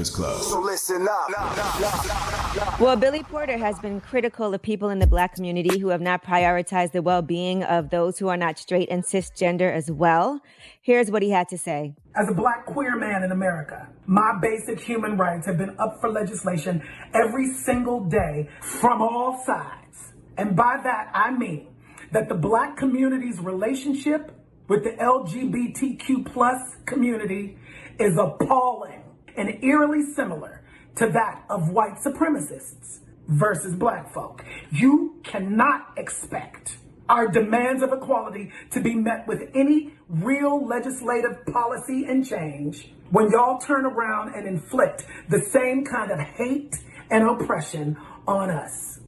Breakfast Club. So listen up. Well, Billy Porter has been critical of people in the Black community who have not prioritized the well-being of those who are not straight and cisgender as well. Here's what he had to say. As a Black queer man in America, my basic human rights have been up for legislation every single day from all sides. And by that, I mean that the Black community's relationship with the LGBTQ plus community is appalling and eerily similar to that of white supremacists versus Black folk. You cannot expect our demands of equality to be met with any real legislative policy and change when y'all turn around and inflict the same kind of hate and oppression on us.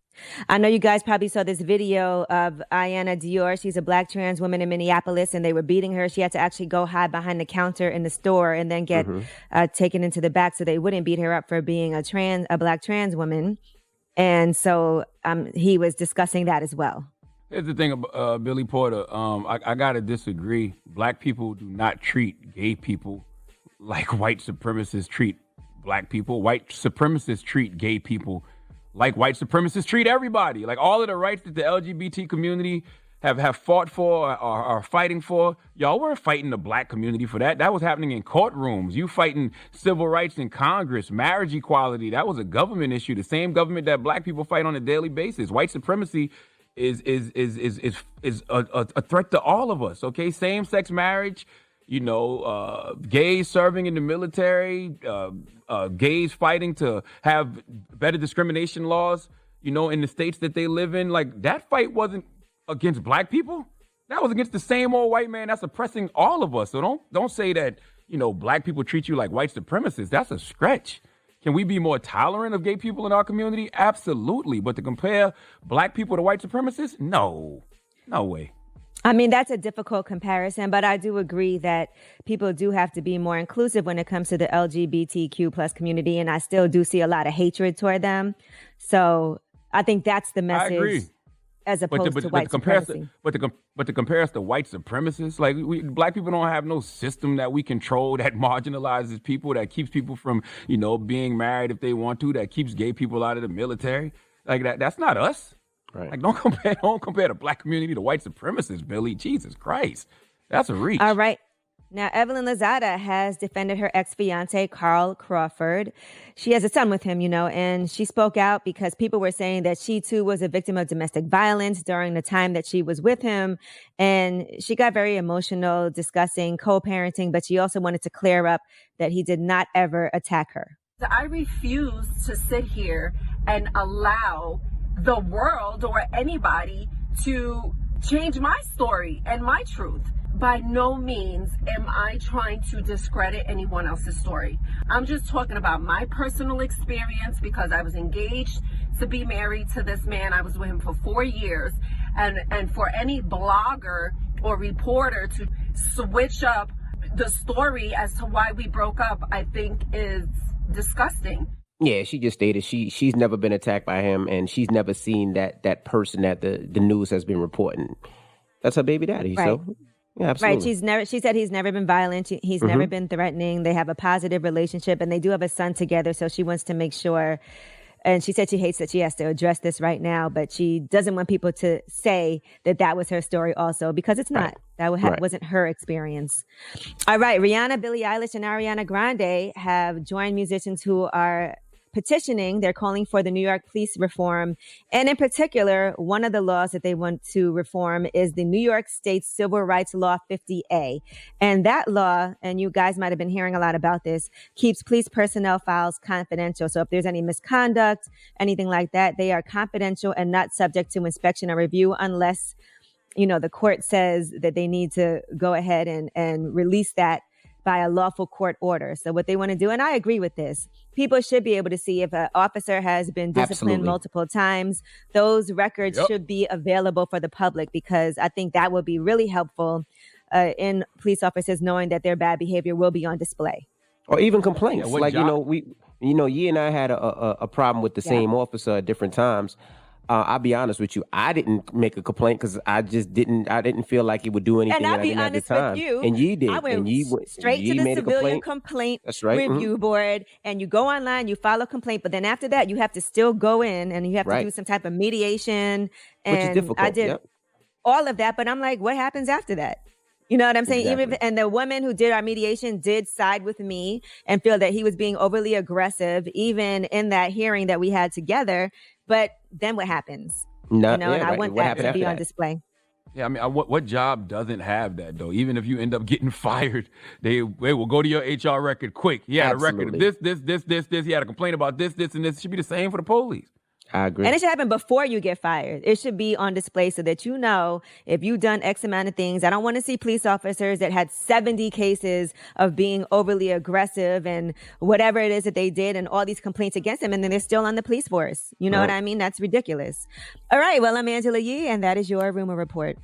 I know you guys probably saw this video of Ayanna Dior. She's a Black trans woman in Minneapolis, and they were beating her. She had to actually go hide behind the counter in the store and then get taken into the back so they wouldn't beat her up for being a Black trans woman. And so he was discussing that as well. Here's the thing about Billy Porter. I got to disagree. Black people do not treat gay people like white supremacists treat Black people. White supremacists treat gay people like white supremacists treat everybody. Like all of the rights that the LGBT community have fought for or are fighting for, y'all weren't fighting the Black community for that. That was happening in courtrooms. You fighting civil rights in Congress, marriage equality. That was a government issue, the same government that Black people fight on a daily basis. White supremacy is a threat to all of us. Okay, same-sex marriage. Gays serving in the military, gays fighting to have better discrimination laws, in the states that they live in. Like, that fight wasn't against Black people. That was against the same old white man that's oppressing all of us. So don't say that, Black people treat you like white supremacists. That's a stretch. Can we be more tolerant of gay people in our community? Absolutely. But to compare Black people to white supremacists? No way. I mean, that's a difficult comparison, but I do agree that people do have to be more inclusive when it comes to the LGBTQ plus community, and I still do see a lot of hatred toward them. So I think that's the message. I agree. As opposed to white supremacy. But to compare us to white supremacists, like Black people don't have no system that we control that marginalizes people, that keeps people from, being married if they want to, that keeps gay people out of the military. Like that's not us. Right. Like don't compare the Black community to white supremacists, Billy. Jesus Christ. That's a reach. All right. Now, Evelyn Lozada has defended her ex-fiance, Carl Crawford. She has a son with him, and she spoke out because people were saying that she, too, was a victim of domestic violence during the time that she was with him. And she got very emotional discussing co-parenting, but she also wanted to clear up that he did not ever attack her. I refuse to sit here and allow the world or anybody to change my story and my truth. By no means am I trying to discredit anyone else's story. I'm just talking about my personal experience because I was engaged to be married to this man. I was with him for 4 years. And for any blogger or reporter to switch up the story as to why we broke up, I think is disgusting. Yeah, she just stated she's never been attacked by him, and she's never seen that person that the news has been reporting. That's her baby daddy. Right. So yeah, absolutely. Right. She said he's never been violent. He's never been threatening. They have a positive relationship, and they do have a son together. So she wants to make sure. And she said she hates that she has to address this right now, but she doesn't want people to say that was her story also, because it's not. Right. That wasn't her experience. All right. Rihanna, Billie Eilish, and Ariana Grande have joined musicians who are petitioning. They're calling for the New York police reform. And in particular, one of the laws that they want to reform is the New York State Civil Rights Law 50A. And that law, and you guys might have been hearing a lot about this, keeps police personnel files confidential. So if there's any misconduct, anything like that, they are confidential and not subject to inspection or review unless, the court says that they need to go ahead and release that by a lawful court order. So what they want to do, and I agree with this, people should be able to see if an officer has been disciplined multiple times. Those records should be available for the public, because I think that would be really helpful in police officers knowing that their bad behavior will be on display. Or even complaints. Ye and I had a problem with the same officer at different times. I'll be honest with you. I didn't make a complaint because I didn't feel like it would do anything. And I'll be at the honest time. with you. And you did. I went and you straight to the made a civilian complaint That's right. review board, and you go online, you file a complaint, but then after that, you have to still go in and you have to do some type of mediation. And Which is difficult. I did all of that, but I'm like, what happens after that? You know what I'm saying? Exactly. Even and the woman who did our mediation did side with me and feel that he was being overly aggressive, even in that hearing that we had together. But then what happens? And I want that to be on display. Yeah, I mean, what job doesn't have that though? Even if you end up getting fired, they will go to your HR record quick. He had a record of this. He had a complaint about this, and this. It should be the same for the police. I agree. And it should happen before you get fired. It should be on display so that you know if you've done X amount of things. I don't want to see police officers that had 70 cases of being overly aggressive and whatever it is that they did and all these complaints against them, and then they're still on the police force. You know what I mean? That's ridiculous. All right. Well, I'm Angela Yee, and that is your Rumor Report.